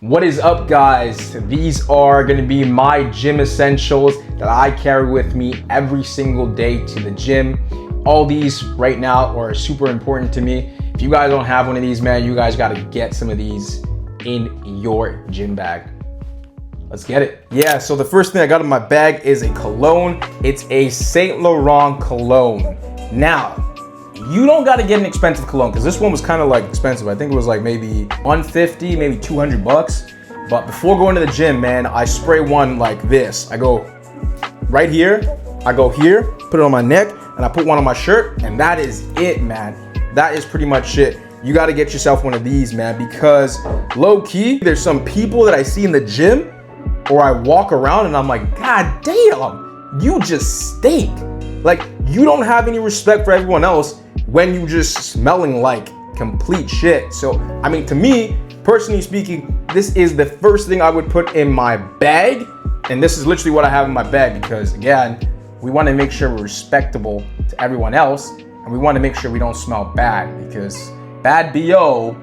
What is up, guys? These are going to be my gym essentials that I carry with me every single day to the gym. All these right now are super important to me. If you guys don't have one of these, man, you guys got to get some of these in your gym bag. Let's get it. Yeah, so the first thing I got in my bag is a cologne. It's a Saint Laurent cologne. Now, you don't got to get an expensive cologne because this one was kind of like expensive. I think it was like maybe 150, maybe 200 bucks. But before going to the gym, man, I spray one like this. I go right here, I go here, put it on my neck, and I put one on my shirt, and that is it, man. That is pretty much it. You got to get yourself one of these, man, because low key, there's some people that I see in the gym or I walk around and I'm like, God damn, you just stink. Like, you don't have any respect for everyone else when you just smelling like complete shit. So, I mean, to me, personally speaking, this is the first thing I would put in my bag. And this is literally what I have in my bag because, again, we want to make sure we're respectable to everyone else. And we want to make sure we don't smell bad because bad BO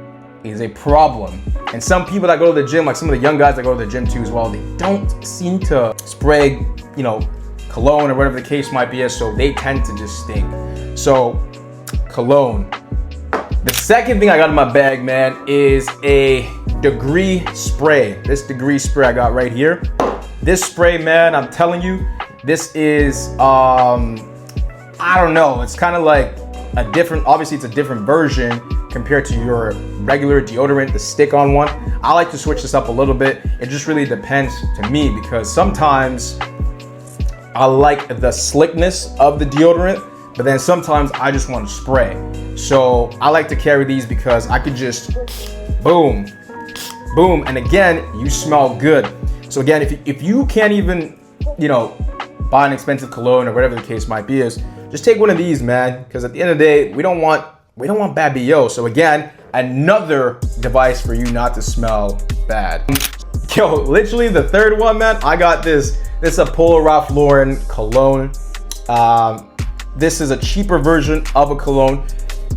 is a problem. And some people that go to the gym, like some of the young guys that go to the gym too as well, they don't seem to spray, cologne or whatever the case might be, so they tend to just stink. So, cologne. The second thing I got in my bag, man, is a degree spray. This degree spray I got right here. This spray, man, I'm telling you, this is, I don't know, it's kind of like a different, obviously it's a different version compared to your regular deodorant, the stick-on one. I like to switch this up a little bit. It just really depends to me because sometimes I like the slickness of the deodorant, but then sometimes I just want to spray. So I like to carry these because I could just boom, boom, and again, you smell good. So again, if you can't even, buy an expensive cologne or whatever the case might be, just take one of these, man, because at the end of the day, we don't want bad BO. So again, another device for you not to smell bad. Yo, literally the third one, man, I got this. This is a Polo Ralph Lauren cologne. This is a cheaper version of a cologne.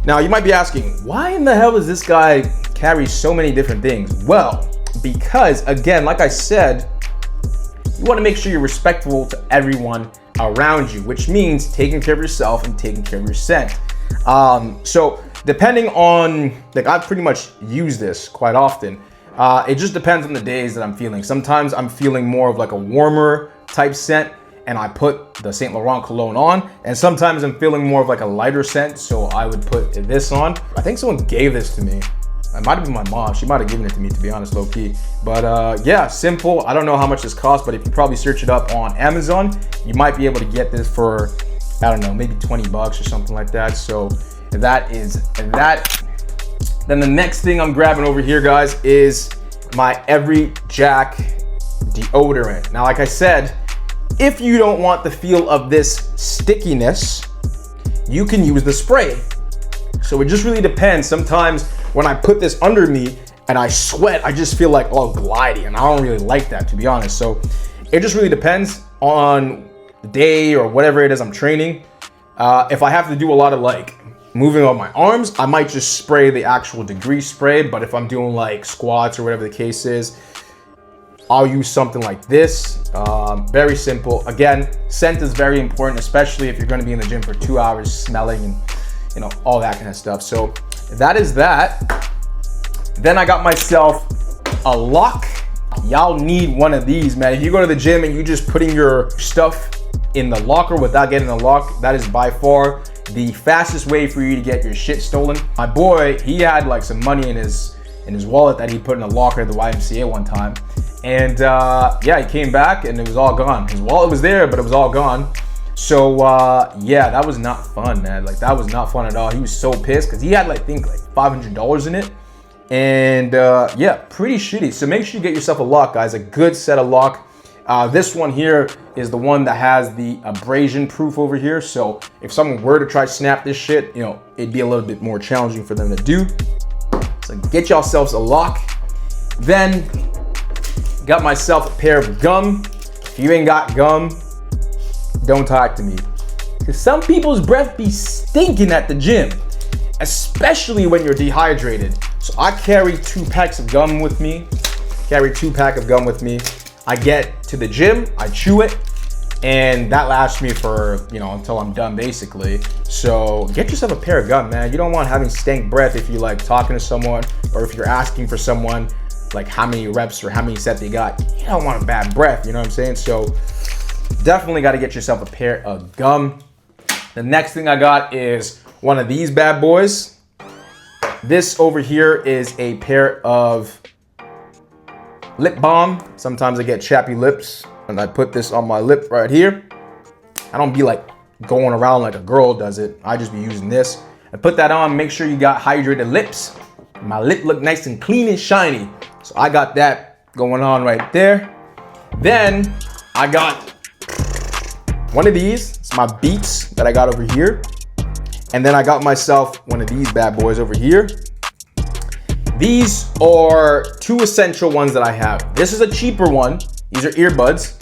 Now, you might be asking, why in the hell does this guy carry so many different things? Well, because, again, like I said, you want to make sure you're respectful to everyone around you, which means taking care of yourself and taking care of your scent. So, depending on, I pretty much use this quite often. It just depends on the days that I'm feeling. Sometimes I'm feeling more of like a warmer type scent and I put the Saint Laurent cologne on. And sometimes I'm feeling more of like a lighter scent, so I would put this on. I think someone gave this to me. It might have been my mom. She might have given it to me, to be honest, low key. But yeah, simple. I don't know how much this costs, but if you probably search it up on Amazon, you might be able to get this for, I don't know, maybe 20 bucks or something like that. So that is that. Then the next thing I'm grabbing over here, guys, is my Every Jack deodorant. Now, like I said, if you don't want the feel of this stickiness, you can use the spray. So it just really depends. Sometimes when I put this under me and I sweat, I just feel like all glidey, and I don't really like that, to be honest. So it just really depends on the day or whatever it is I'm training. If I have to do a lot of moving on my arms, I might just spray the actual degree spray. But if I'm doing like squats or whatever the case is, I'll use something like this. Very simple. Again, scent is very important, especially if you're going to be in the gym for 2 hours smelling and all that kind of stuff. So that is that. Then I got myself a lock. Y'all need one of these, man. If you go to the gym and you just putting your stuff in the locker without getting a lock, that is by far the fastest way for you to get your shit stolen. My boy, he had some money in his wallet that he put in a locker at the YMCA one time. And yeah, he came back and it was all gone. His wallet was there, but it was all gone. So yeah, that was not fun, man. That was not fun at all. He was so pissed because he had I think $500 in it. And yeah, pretty shitty. So make sure you get yourself a lock, guys, a good set of lock. This one here is the one that has the abrasion proof over here. So if someone were to try to snap this shit, it'd be a little bit more challenging for them to do. So get yourselves a lock. Then got myself a pair of gum. If you ain't got gum, don't talk to me. Because some people's breath be stinking at the gym, especially when you're dehydrated. So I carry 2 packs of gum with me. carry 2-pack of gum with me. I get to the gym, I chew it, and that lasts me for, you know, until I'm done basically. So get yourself a pair of gum, man. You don't want having stank breath if you like talking to someone, or if you're asking for someone like how many reps or how many sets they got. You don't want a bad breath, you know what I'm saying? So definitely got to get yourself a pair of gum. The next thing I got is one of these bad boys. This over here is a pair of lip balm. Sometimes I get chappy lips, and I put this on my lip right here. I don't be like going around like a girl does it. I just be using this. I put that on, make sure you got hydrated lips. My lip look nice and clean and shiny. So I got that going on right there. Then I got one of these. It's my Beats that I got over here. And then I got myself one of these bad boys over here. These are 2 essential ones that I have. This is a cheaper one. These are earbuds.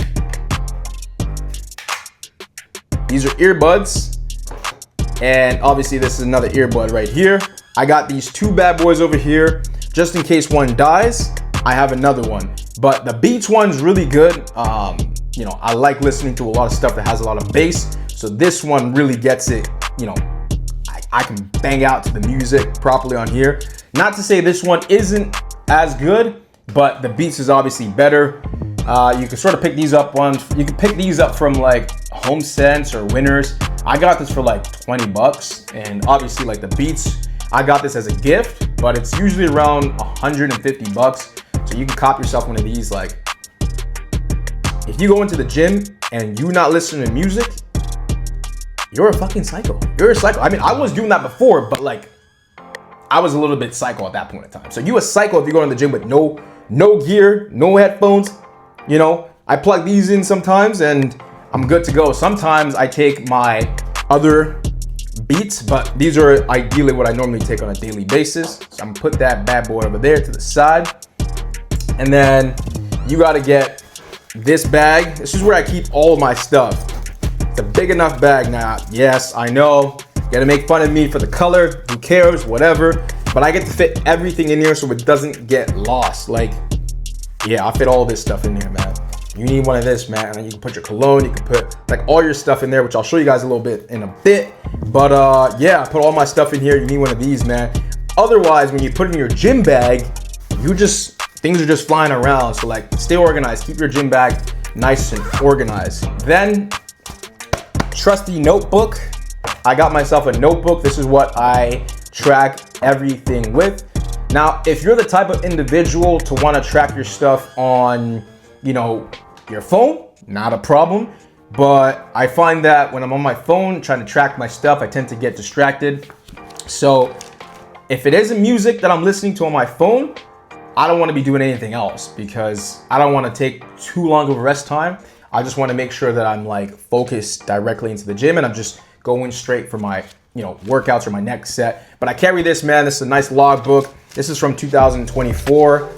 These are earbuds. And obviously this is another earbud right here. I got these 2 bad boys over here. Just in case one dies, I have another one. But the Beats one's really good. You know, I like listening to a lot of stuff that has a lot of bass. So this one really gets it, you know, I can bang out to the music properly on here. Not to say this one isn't as good, but the Beats is obviously better. You can sort of pick these up you can pick these up from like HomeSense or Winners. I got this for like 20 bucks, and obviously like the Beats, I got this as a gift, but it's usually around 150 bucks. So you can cop yourself one of these. Like, if you go into the gym and you not listening to music, you're a fucking psycho. You're a psycho. I mean, I was doing that before, but like, I was a little bit psycho at that point in time. So you a psycho if you go in the gym with no gear, no headphones. You know, I plug these in sometimes and I'm good to go. Sometimes I take my other Beats, but these are ideally what I normally take on a daily basis. So I'm gonna put that bad boy over there to the side. And then you gotta get this bag. This is where I keep all of my stuff. It's a big enough bag now. Yes, I know. You gotta make fun of me for the color. Who cares? Whatever. But I get to fit everything in here so it doesn't get lost. Like, yeah, I fit all this stuff in here, man. You need one of this, man. And you can put your cologne. You can put like all your stuff in there, which I'll show you guys a little bit in a bit. But yeah, I put all my stuff in here. You need one of these, man. Otherwise, when you put it in your gym bag, things are just flying around. So like, stay organized. Keep your gym bag nice and organized. Then, trusty notebook. I got myself a notebook. This is what I track everything with. Now, if you're the type of individual to want to track your stuff on, you know, your phone, not a problem. But I find that when I'm on my phone trying to track my stuff, I tend to get distracted. So if it isn't music that I'm listening to on my phone, I don't want to be doing anything else because I don't want to take too long of a rest time. I just want to make sure that I'm like focused directly into the gym and I'm just going straight for my, you know, workouts or my next set. But I carry this, man. This is a nice logbook. This is from 2024.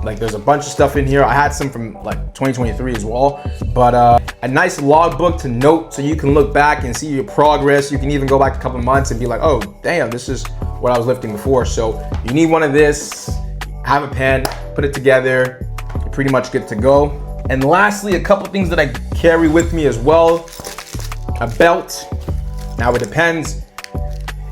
Like, there's a bunch of stuff in here. I had some from like 2023 as well. But a nice logbook to note so you can look back and see your progress. You can even go back a couple months and be like, oh, damn, this is what I was lifting before. So you need one of this. Have a pen, put it together. You're pretty much good to go. And lastly, a couple things that I carry with me as well. A belt. Now it depends.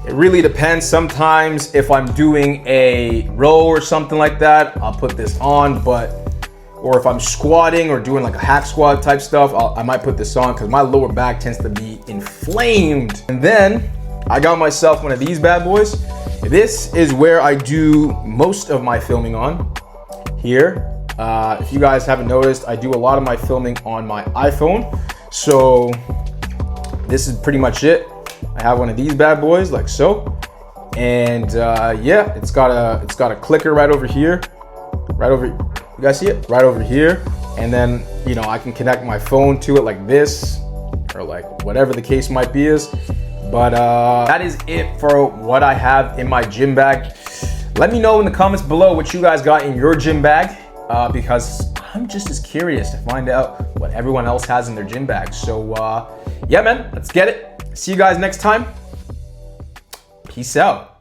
It really depends. Sometimes if I'm doing a row or something like that, I'll put this on, or if I'm squatting or doing like a hack squat type stuff, I might put this on because my lower back tends to be inflamed. And then I got myself one of these bad boys. This is where I do most of my filming on here. If you guys haven't noticed, I do a lot of my filming on my iPhone. So this is pretty much it. I have one of these bad boys like so. And yeah, it's got a clicker right over here. You guys see it? Right over here. And then, you know, I can connect my phone to it like this or like whatever the case might be is. But that is it for what I have in my gym bag. Let me know in the comments below what you guys got in your gym bag because I'm just as curious to find out what everyone else has in their gym bag. So yeah, man, let's get it. See you guys next time. Peace out.